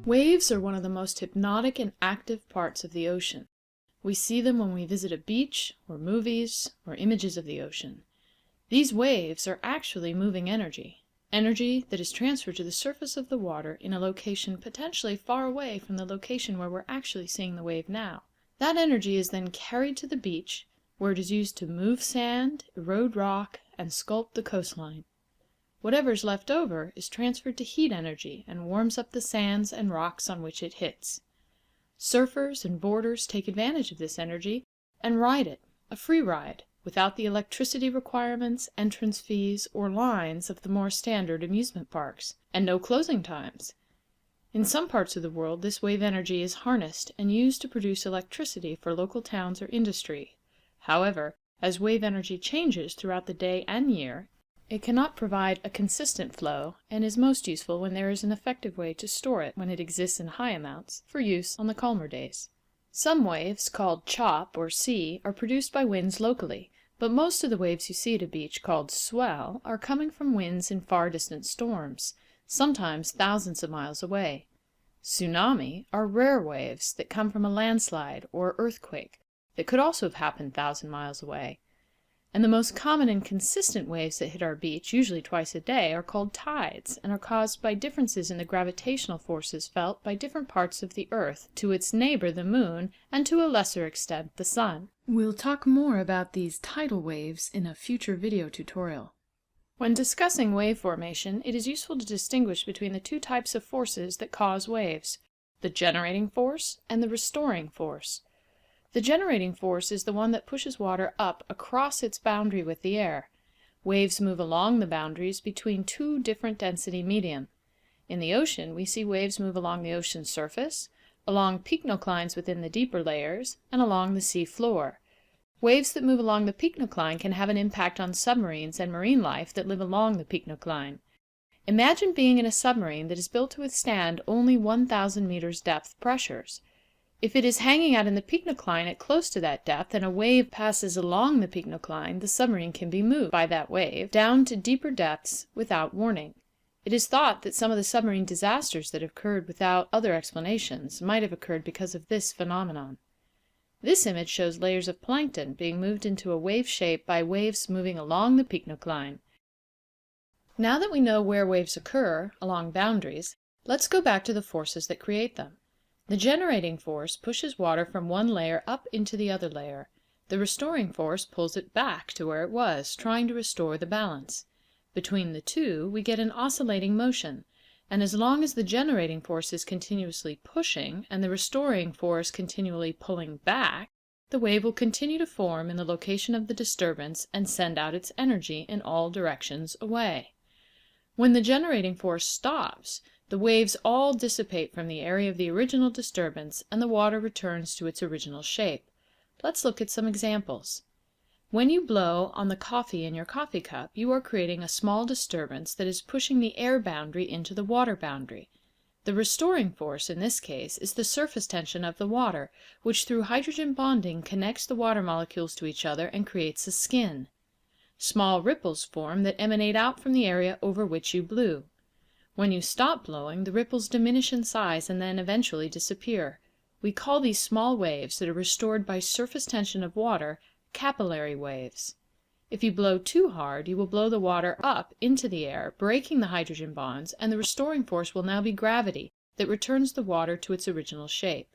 Waves are one of the most hypnotic and active parts of the ocean. We see them when we visit a beach, or movies, or images of the ocean. These waves are actually moving energy, energy that is transferred to the surface of the water in a location potentially far away from the location where we're actually seeing the wave now. That energy is then carried to the beach, where it is used to move sand, erode rock, and sculpt the coastline. Whatever is left over is transferred to heat energy and warms up the sands and rocks on which it hits. Surfers and boarders take advantage of this energy and ride it, a free ride, without the electricity requirements, entrance fees, or lines of the more standard amusement parks, and no closing times. In some parts of the world, this wave energy is harnessed and used to produce electricity for local towns or industry. However, as wave energy changes throughout the day and year, it cannot provide a consistent flow and is most useful when there is an effective way to store it when it exists in high amounts for use on the calmer days. Some waves, called chop or sea, are produced by winds locally, but most of the waves you see at a beach called swell are coming from winds in far distant storms, sometimes thousands of miles away. Tsunami are rare waves that come from a landslide or earthquake that could also have happened 1,000 miles away. And the most common and consistent waves that hit our beach, usually twice a day, are called tides and are caused by differences in the gravitational forces felt by different parts of the Earth to its neighbor the Moon and to a lesser extent the Sun. We'll talk more about these tidal waves in a future video tutorial. When discussing wave formation, it is useful to distinguish between the two types of forces that cause waves, the generating force and the restoring force. The generating force is the one that pushes water up across its boundary with the air. Waves move along the boundaries between two different density medium. In the ocean, we see waves move along the ocean surface, along pycnoclines within the deeper layers, and along the sea floor. Waves that move along the pycnocline can have an impact on submarines and marine life that live along the pycnocline. Imagine being in a submarine that is built to withstand only 1,000 meters depth pressures. If it is hanging out in the pycnocline at close to that depth and a wave passes along the pycnocline, the submarine can be moved by that wave down to deeper depths without warning. It is thought that some of the submarine disasters that have occurred without other explanations might have occurred because of this phenomenon. This image shows layers of plankton being moved into a wave shape by waves moving along the pycnocline. Now that we know where waves occur, along boundaries, let's go back to the forces that create them. The generating force pushes water from one layer up into the other layer. The restoring force pulls it back to where it was, trying to restore the balance. Between the two, we get an oscillating motion, and as long as the generating force is continuously pushing and the restoring force continually pulling back, the wave will continue to form in the location of the disturbance and send out its energy in all directions away. When the generating force stops, the waves all dissipate from the area of the original disturbance and the water returns to its original shape. Let's look at some examples. When you blow on the coffee in your coffee cup, you are creating a small disturbance that is pushing the air boundary into the water boundary. The restoring force in this case is the surface tension of the water, which through hydrogen bonding connects the water molecules to each other and creates a skin. Small ripples form that emanate out from the area over which you blew. When you stop blowing, the ripples diminish in size and then eventually disappear. We call these small waves that are restored by surface tension of water capillary waves. If you blow too hard, you will blow the water up into the air, breaking the hydrogen bonds, and the restoring force will now be gravity that returns the water to its original shape.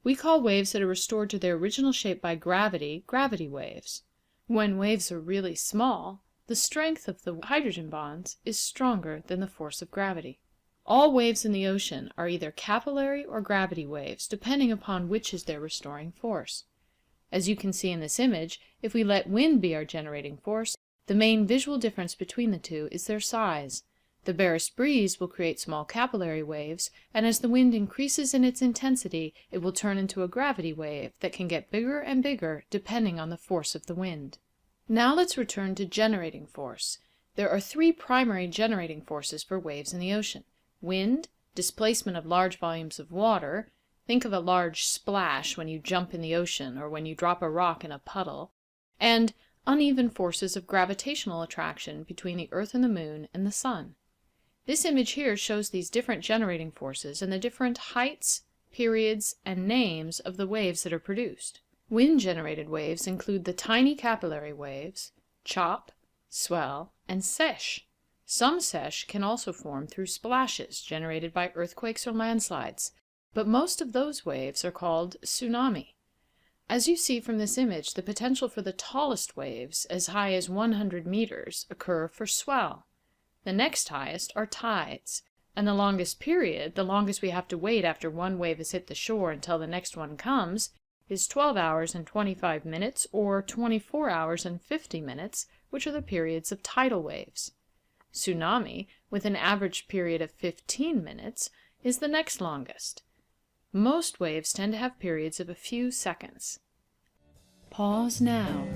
We call waves that are restored to their original shape by gravity, gravity waves. When waves are really small, the strength of the hydrogen bonds is stronger than the force of gravity. All waves in the ocean are either capillary or gravity waves, depending upon which is their restoring force. As you can see in this image, if we let wind be our generating force, the main visual difference between the two is their size. The barest breeze will create small capillary waves, and as the wind increases in its intensity, it will turn into a gravity wave that can get bigger and bigger depending on the force of the wind. Now let's return to generating force. There are three primary generating forces for waves in the ocean: wind, displacement of large volumes of water, think of a large splash when you jump in the ocean or when you drop a rock in a puddle, and uneven forces of gravitational attraction between the Earth and the Moon and the Sun. This image here shows these different generating forces and the different heights, periods, and names of the waves that are produced. Wind-generated waves include the tiny capillary waves, chop, swell, and sesh. Some sesh can also form through splashes generated by earthquakes or landslides, but most of those waves are called tsunami. As you see from this image, the potential for the tallest waves, as high as 100 meters, occur for swell. The next highest are tides, and the longest period, the longest we have to wait after one wave has hit the shore until the next one comes, is 12 hours and 25 minutes or 24 hours and 50 minutes, which are the periods of tidal waves. Tsunami, with an average period of 15 minutes, is the next longest. Most waves tend to have periods of a few seconds. Pause now.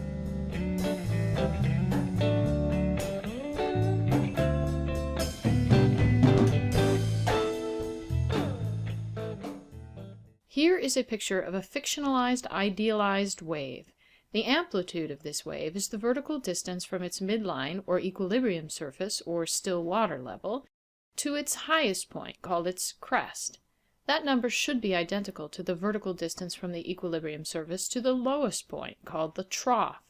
Here is a picture of a fictionalized, idealized wave. The amplitude of this wave is the vertical distance from its midline or equilibrium surface or still water level to its highest point, called its crest. That number should be identical to the vertical distance from the equilibrium surface to the lowest point, called the trough.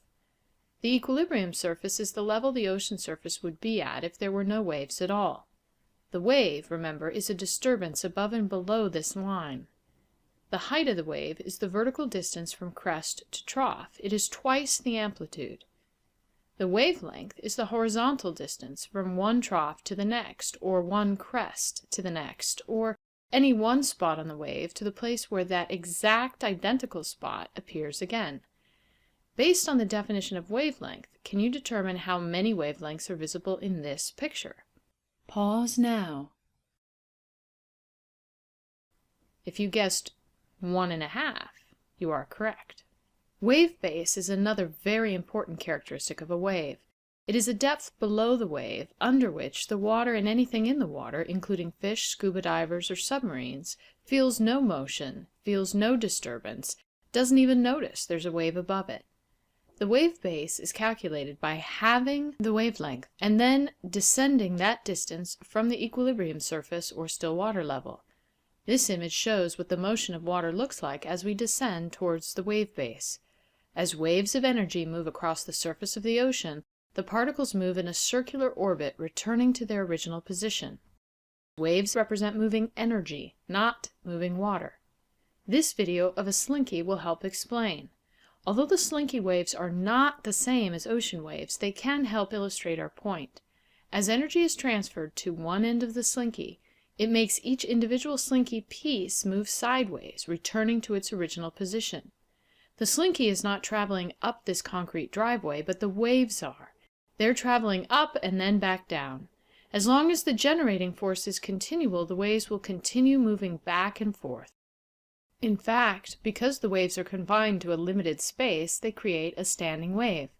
The equilibrium surface is the level the ocean surface would be at if there were no waves at all. The wave, remember, is a disturbance above and below this line. The height of the wave is the vertical distance from crest to trough. It is twice the amplitude. The wavelength is the horizontal distance from one trough to the next, or one crest to the next, or any one spot on the wave to the place where that exact identical spot appears again. Based on the definition of wavelength, can you determine how many wavelengths are visible in this picture? Pause now. If you guessed 1.5, you are correct. Wave base is another very important characteristic of a wave. It is a depth below the wave, under which the water and anything in the water, including fish, scuba divers, or submarines, feels no motion, feels no disturbance, doesn't even notice there's a wave above it. The wave base is calculated by halving the wavelength and then descending that distance from the equilibrium surface or still water level. This image shows what the motion of water looks like as we descend towards the wave base. As waves of energy move across the surface of the ocean, the particles move in a circular orbit, returning to their original position. Waves represent moving energy, not moving water. This video of a slinky will help explain. Although the slinky waves are not the same as ocean waves, they can help illustrate our point. As energy is transferred to one end of the slinky, it makes each individual slinky piece move sideways, returning to its original position. The slinky is not traveling up this concrete driveway, but the waves are. They're traveling up and then back down. As long as the generating force is continual, the waves will continue moving back and forth. In fact, because the waves are confined to a limited space, they create a standing wave.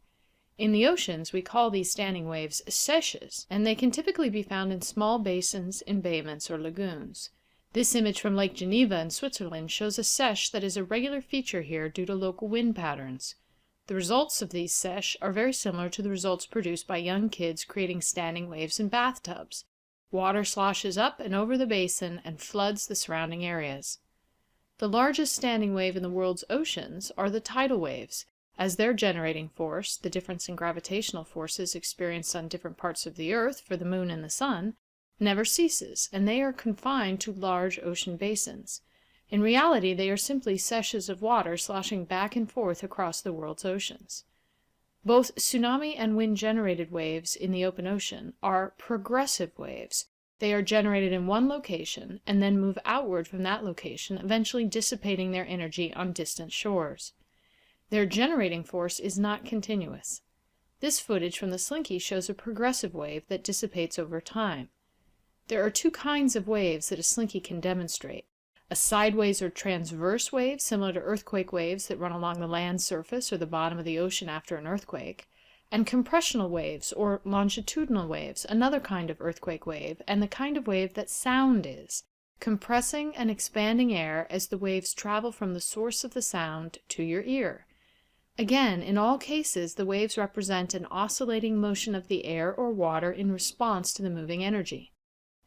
In the oceans, we call these standing waves seiches, and they can typically be found in small basins, embayments, or lagoons. This image from Lake Geneva in Switzerland shows a seiche that is a regular feature here due to local wind patterns. The results of these seiches are very similar to the results produced by young kids creating standing waves in bathtubs. Water sloshes up and over the basin and floods the surrounding areas. The largest standing wave in the world's oceans are the tidal waves, as their generating force, the difference in gravitational forces experienced on different parts of the Earth for the Moon and the Sun, never ceases, and they are confined to large ocean basins. In reality, they are simply seiches of water sloshing back and forth across the world's oceans. Both tsunami and wind-generated waves in the open ocean are progressive waves. They are generated in one location and then move outward from that location, eventually dissipating their energy on distant shores. Their generating force is not continuous. This footage from the slinky shows a progressive wave that dissipates over time. There are two kinds of waves that a slinky can demonstrate: a sideways or transverse wave, similar to earthquake waves that run along the land surface or the bottom of the ocean after an earthquake, and compressional waves or longitudinal waves, another kind of earthquake wave, and the kind of wave that sound is, compressing and expanding air as the waves travel from the source of the sound to your ear. Again, in all cases, the waves represent an oscillating motion of the air or water in response to the moving energy.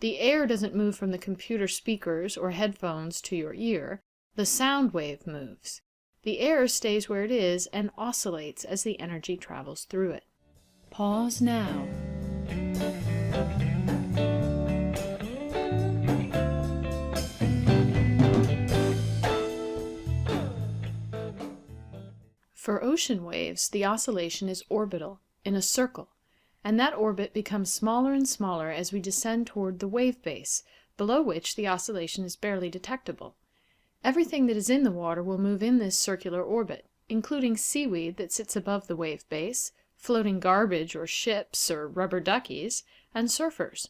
The air doesn't move from the computer speakers or headphones to your ear. The sound wave moves. The air stays where it is and oscillates as the energy travels through it. Pause now. For ocean waves, the oscillation is orbital, in a circle, and that orbit becomes smaller and smaller as we descend toward the wave base, below which the oscillation is barely detectable. Everything that is in the water will move in this circular orbit, including seaweed that sits above the wave base, floating garbage or ships or rubber duckies, and surfers.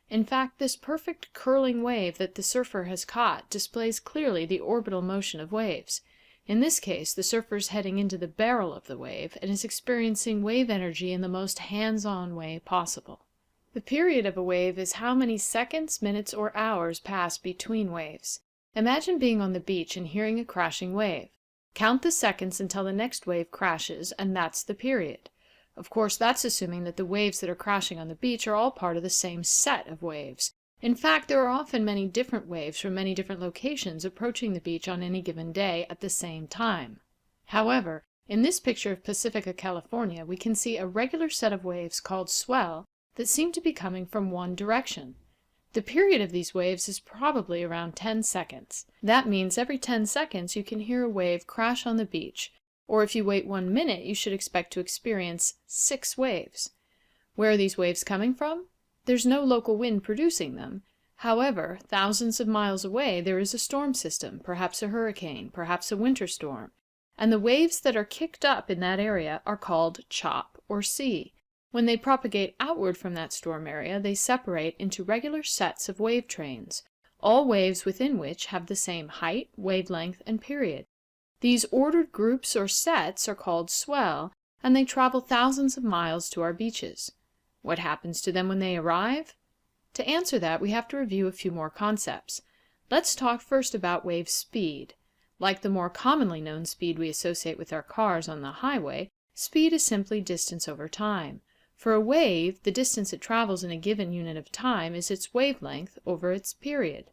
In fact, this perfect curling wave that the surfer has caught displays clearly the orbital motion of waves. In this case, the surfer is heading into the barrel of the wave and is experiencing wave energy in the most hands-on way possible. The period of a wave is how many seconds, minutes, or hours pass between waves. Imagine being on the beach and hearing a crashing wave. Count the seconds until the next wave crashes, and that's the period. Of course, that's assuming that the waves that are crashing on the beach are all part of the same set of waves. In fact, there are often many different waves from many different locations approaching the beach on any given day at the same time. However, in this picture of Pacifica, California, we can see a regular set of waves called swell that seem to be coming from one direction. The period of these waves is probably around 10 seconds. That means every 10 seconds you can hear a wave crash on the beach, or if you wait 1 minute, you should expect to experience 6 waves. Where are these waves coming from? There's no local wind producing them. However, thousands of miles away there is a storm system, perhaps a hurricane, perhaps a winter storm, and the waves that are kicked up in that area are called chop or sea. When they propagate outward from that storm area, they separate into regular sets of wave trains, all waves within which have the same height, wavelength, and period. These ordered groups or sets are called swell, and they travel thousands of miles to our beaches. What happens to them when they arrive? To answer that, we have to review a few more concepts. Let's talk first about wave speed. Like the more commonly known speed we associate with our cars on the highway, speed is simply distance over time. For a wave, the distance it travels in a given unit of time is its wavelength over its period.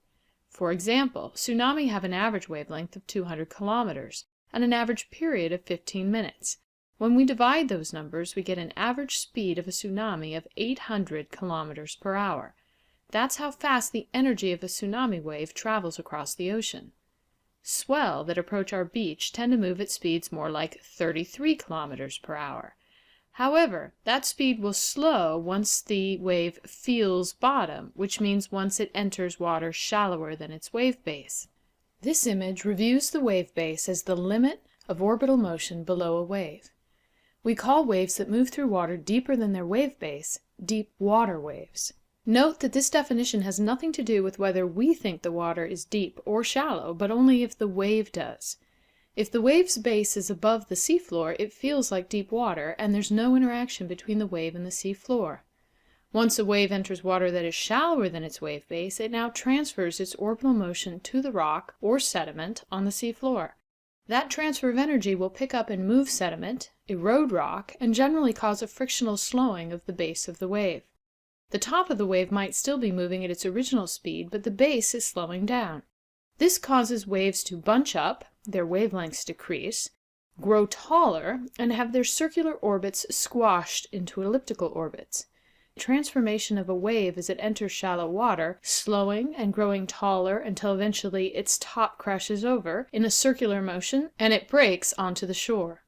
For example, tsunami have an average wavelength of 200 kilometers and an average period of 15 minutes. When we divide those numbers, we get an average speed of a tsunami of 800 kilometers per hour. That's how fast the energy of a tsunami wave travels across the ocean. Swell that approach our beach tend to move at speeds more like 33 kilometers per hour. However, that speed will slow once the wave feels bottom, which means once it enters water shallower than its wave base. This image reviews the wave base as the limit of orbital motion below a wave. We call waves that move through water deeper than their wave base deep water waves. Note that this definition has nothing to do with whether we think the water is deep or shallow, but only if the wave does. If the wave's base is above the seafloor, it feels like deep water, and there's no interaction between the wave and the seafloor. Once a wave enters water that is shallower than its wave base, it now transfers its orbital motion to the rock or sediment on the seafloor. That transfer of energy will pick up and move sediment, erode rock, and generally cause a frictional slowing of the base of the wave. The top of the wave might still be moving at its original speed, but the base is slowing down. This causes waves to bunch up, their wavelengths decrease, grow taller, and have their circular orbits squashed into elliptical orbits. The transformation of a wave as it enters shallow water, slowing and growing taller until eventually its top crashes over in a circular motion and it breaks onto the shore.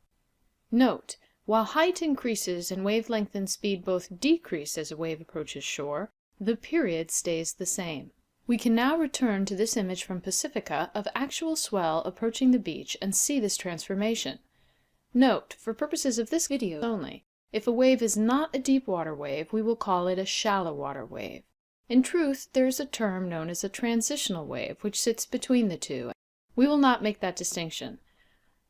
Note, while height increases and wavelength and speed both decrease as a wave approaches shore, the period stays the same. We can now return to this image from Pacifica of actual swell approaching the beach and see this transformation. Note, for purposes of this video only, if a wave is not a deep water wave, we will call it a shallow water wave. In truth, there is a term known as a transitional wave, which sits between the two. We will not make that distinction.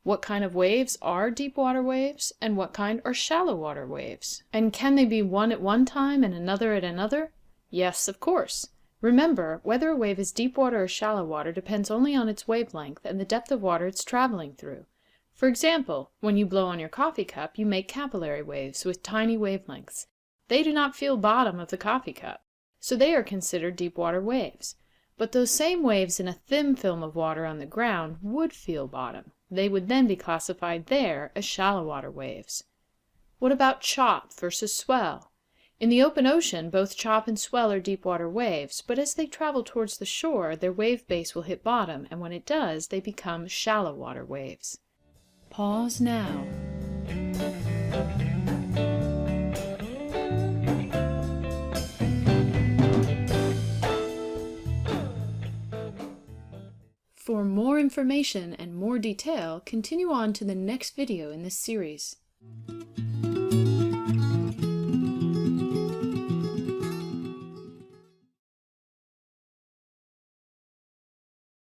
What kind of waves are deep water waves, and what kind are shallow water waves? And can they be one at one time and another at another? Yes, of course. Remember, whether a wave is deep water or shallow water depends only on its wavelength and the depth of water it's traveling through. For example, when you blow on your coffee cup, you make capillary waves with tiny wavelengths. They do not feel bottom of the coffee cup. so they are considered deep water waves. But those same waves in a thin film of water on the ground would feel bottom. They would then be classified there as shallow water waves. What about chop versus swell? In the open ocean, both chop and swell are deep water waves, but as they travel towards the shore, their wave base will hit bottom, and when it does, they become shallow water waves. Pause now. For more information and more detail, continue on to the next video in this series.